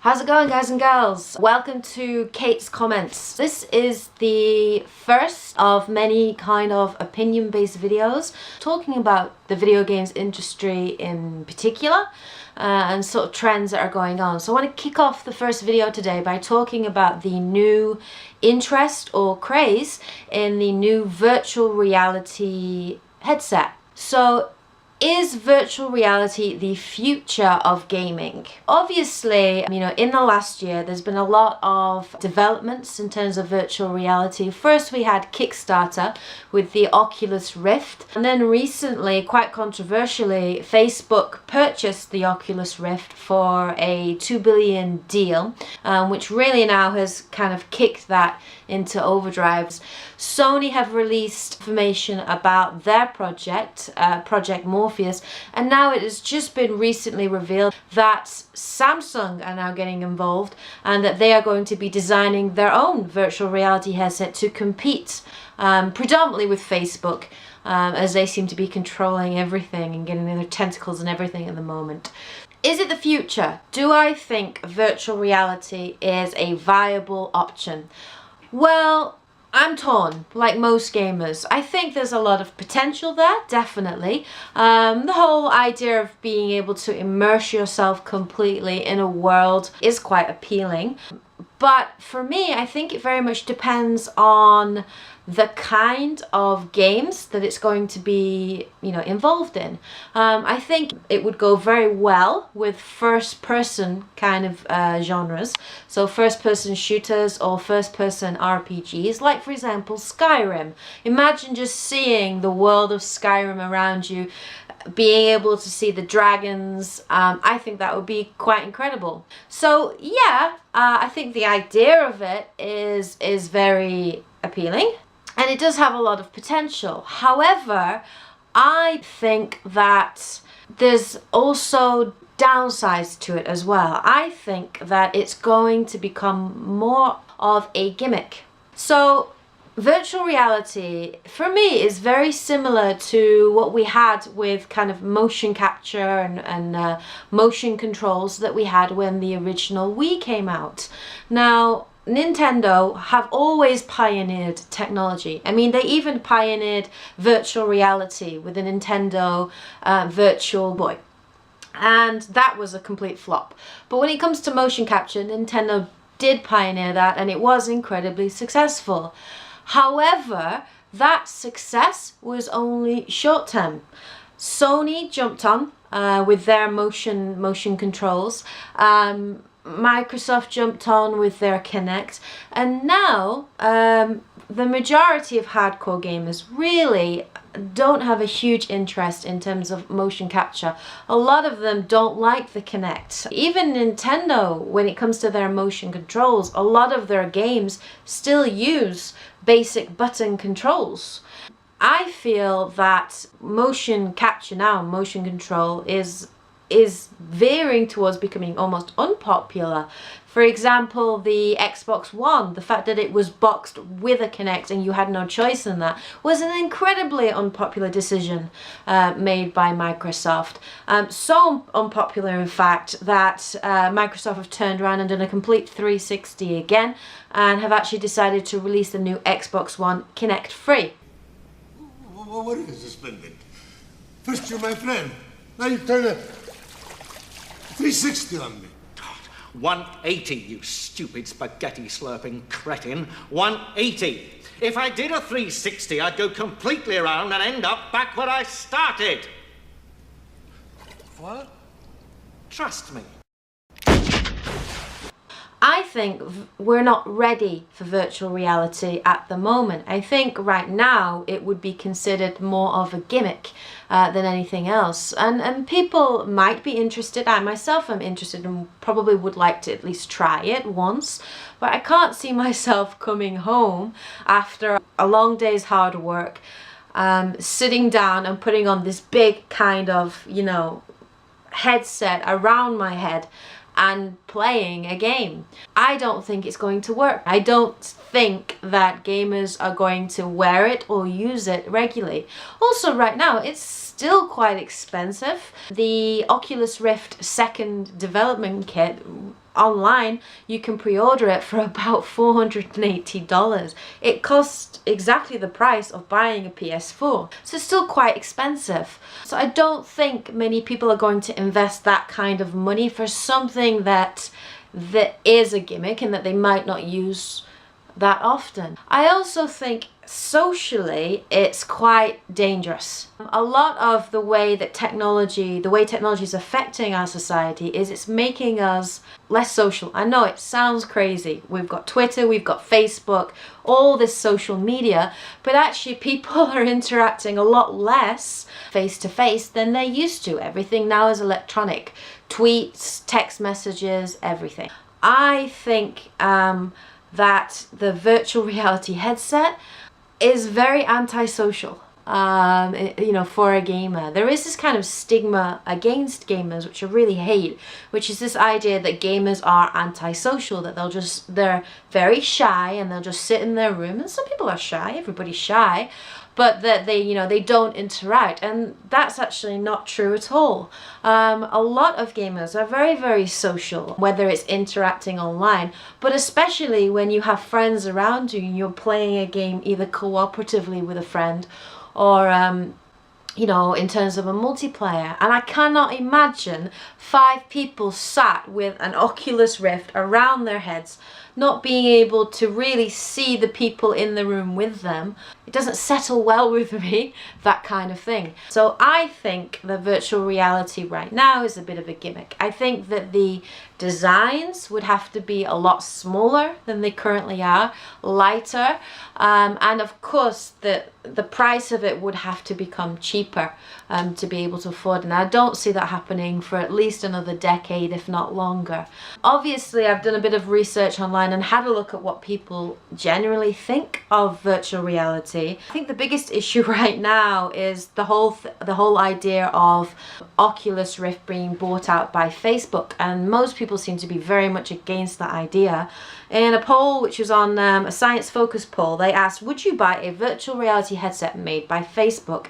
How's it going, guys and girls? Welcome to Kate's Comments. This is the first of many kind of opinion-based videos talking about the video games industry in particular and sort of trends that are going on. So I want to kick off the first video today by talking about the new interest or craze in the new virtual reality headset. So is virtual reality the future of gaming? Obviously, in the last year, there's been a lot of developments in terms of virtual reality. First, we had Kickstarter with the Oculus Rift. And then recently, quite controversially, Facebook purchased the Oculus Rift for a $2 billion deal, which really now has kind of kicked that into overdrive. Sony have released information about their project, Project Morpheus, and now it has just been recently revealed that Samsung are now getting involved and that they are going to be designing their own virtual reality headset to compete predominantly with Facebook, as they seem to be controlling everything and getting their tentacles and everything at the moment. Is it the future? Do I think virtual reality is a viable option? Well, I'm torn, like most gamers. I think there's a lot of potential there, definitely. The whole idea of being able to immerse yourself completely in a world is quite appealing. But for me, I think it very much depends on the kind of games that it's going to be, involved in. I think it would go very well with first-person kind of genres. So first-person shooters or first-person RPGs, like for example Skyrim. Imagine just seeing the world of Skyrim around you, being able to see the dragons. I think that would be quite incredible. So yeah, I think the idea of it is very appealing. And it does have a lot of potential. However, I think that there's also downsides to it as well. I think that it's going to become more of a gimmick. So virtual reality, for me, is very similar to what we had with kind of motion capture and motion controls that we had when the original Wii came out. Now, Nintendo have always pioneered technology. I mean, they even pioneered virtual reality with the Nintendo Virtual Boy. And that was a complete flop. But when it comes to motion capture, Nintendo did pioneer that and it was incredibly successful. However, that success was only short term. Sony jumped on with their motion controls. Microsoft jumped on with their Kinect, and now the majority of hardcore gamers really don't have a huge interest in terms of motion capture. A lot of them don't like the Kinect. Even Nintendo, when it comes to their motion controls, a lot of their games still use basic button controls. I feel that motion capture now, motion control, is veering towards becoming almost unpopular. For example, the Xbox One, the fact that it was boxed with a Kinect and you had no choice in that, was an incredibly unpopular decision made by Microsoft. So unpopular, in fact, that Microsoft have turned around and done a complete 360 again and have actually decided to release the new Xbox One Kinect free. What is this, Splendid? First you're my friend, now you turn a 360 on me. 180, you stupid spaghetti slurping cretin. 180. If I did a 360, I'd go completely around and end up back where I started. What? Trust me. I think we're not ready for virtual reality at the moment. I think right now it would be considered more of a gimmick than anything else. And people might be interested. I myself am interested and probably would like to at least try it once. But I can't see myself coming home after a long day's hard work, sitting down and putting on this big kind of, headset around my head and playing a game. I don't think it's going to work. I don't think that gamers are going to wear it or use it regularly. Also, right now, it's still quite expensive. The Oculus Rift second development kit online you can pre-order it for about $480. It costs exactly the price of buying a PS4, so it's still quite expensive. So I don't think many people are going to invest that kind of money for something that is a gimmick and that they might not use that often. I also think socially it's quite dangerous. A lot of the way technology is affecting our society is it's making us less social. I know it sounds crazy. We've got Twitter, we've got Facebook, all this social media, but actually people are interacting a lot less face to face than they used to. Everything now is electronic. Tweets, text messages, everything. I think that the virtual reality headset is very antisocial, for a gamer. There is this kind of stigma against gamers, which I really hate, which is this idea that gamers are antisocial, that they're very shy and they'll just sit in their room. And some people are shy, everybody's shy, but that they don't interact, and that's actually not true at all. A lot of gamers are very, very social, whether it's interacting online, but especially when you have friends around you and you're playing a game either cooperatively with a friend or in terms of a multiplayer. And I cannot imagine 5 people sat with an Oculus Rift around their heads, not being able to really see the people in the room with them. It doesn't settle well with me, that kind of thing. So I think the virtual reality right now is a bit of a gimmick. I think that the designs would have to be a lot smaller than they currently are, lighter, and of course the price of it would have to become cheaper to be able to afford, and I don't see that happening for at least another decade, if not longer. Obviously, I've done a bit of research online and had a look at what people generally think of virtual reality. I think the biggest issue right now is the whole idea of Oculus Rift being bought out by Facebook, and most people seem to be very much against that idea. In a poll which was on a science focus poll, they asked, would you buy a virtual reality headset made by Facebook?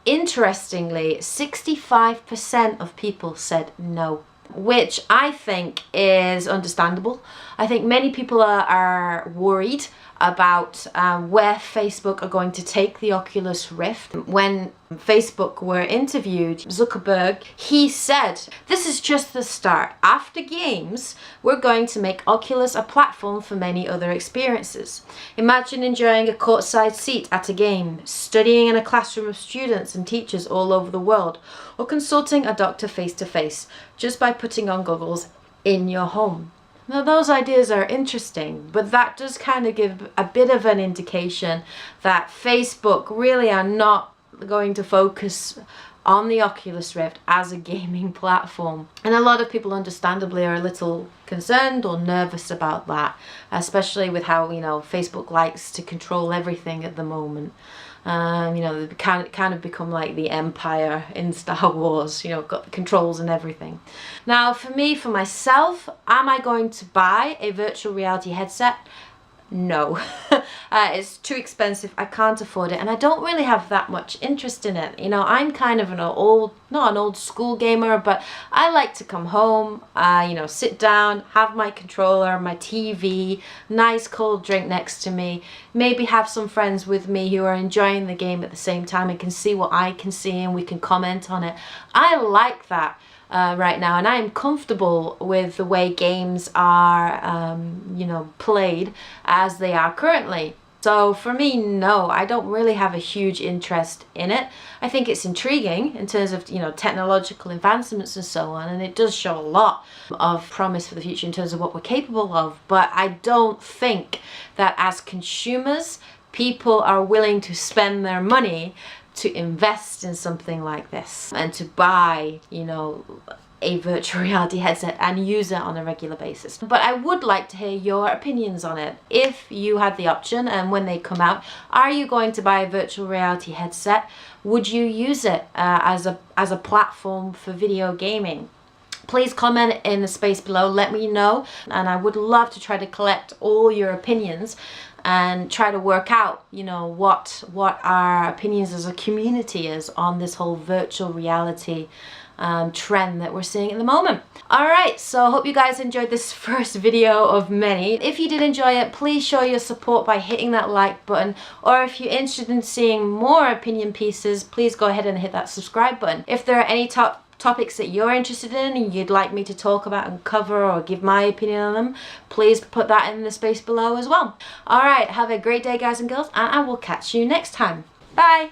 Interestingly, 65% of people said no, which I think is understandable. I think many people are worried about where Facebook are going to take the Oculus Rift. When Facebook were interviewed, Zuckerberg, he said, this is just the start. After games, we're going to make Oculus a platform for many other experiences. Imagine enjoying a courtside seat at a game, studying in a classroom of students and teachers all over the world, or consulting a doctor face to face just by putting on goggles in your home. Now those ideas are interesting, but that does kind of give a bit of an indication that Facebook really are not going to focus on the Oculus Rift as a gaming platform. And a lot of people understandably are a little concerned or nervous about that, especially with how, Facebook likes to control everything at the moment. They kind of become like the Empire in Star Wars, got the controls and everything. Now, for myself, am I going to buy a virtual reality headset? No. It's too expensive. I can't afford it, and I don't really have that much interest in it. I'm kind of not an old school gamer, but I like to come home, sit down, have my controller, my TV, nice cold drink next to me, maybe have some friends with me who are enjoying the game at the same time and can see what I can see and we can comment on it. I like that. Right now, and I am comfortable with the way games are played as they are currently. So for me, no, I don't really have a huge interest in it. I think it's intriguing in terms of technological advancements and so on, and it does show a lot of promise for the future in terms of what we're capable of, but I don't think that as consumers people are willing to spend their money to invest in something like this and to buy, a virtual reality headset and use it on a regular basis. But I would like to hear your opinions on it. If you had the option and when they come out, are you going to buy a virtual reality headset? Would you use it as a platform for video gaming? Please comment in the space below, let me know, and I would love to try to collect all your opinions and try to work out, what our opinions as a community is on this whole virtual reality trend that we're seeing at the moment. Alright, so I hope you guys enjoyed this first video of many. If you did enjoy it, please show your support by hitting that like button, or if you're interested in seeing more opinion pieces, please go ahead and hit that subscribe button. If there are any topics that you're interested in and you'd like me to talk about and cover or give my opinion on them, please put that in the space below as well. Alright, have a great day guys and girls, and I will catch you next time. Bye!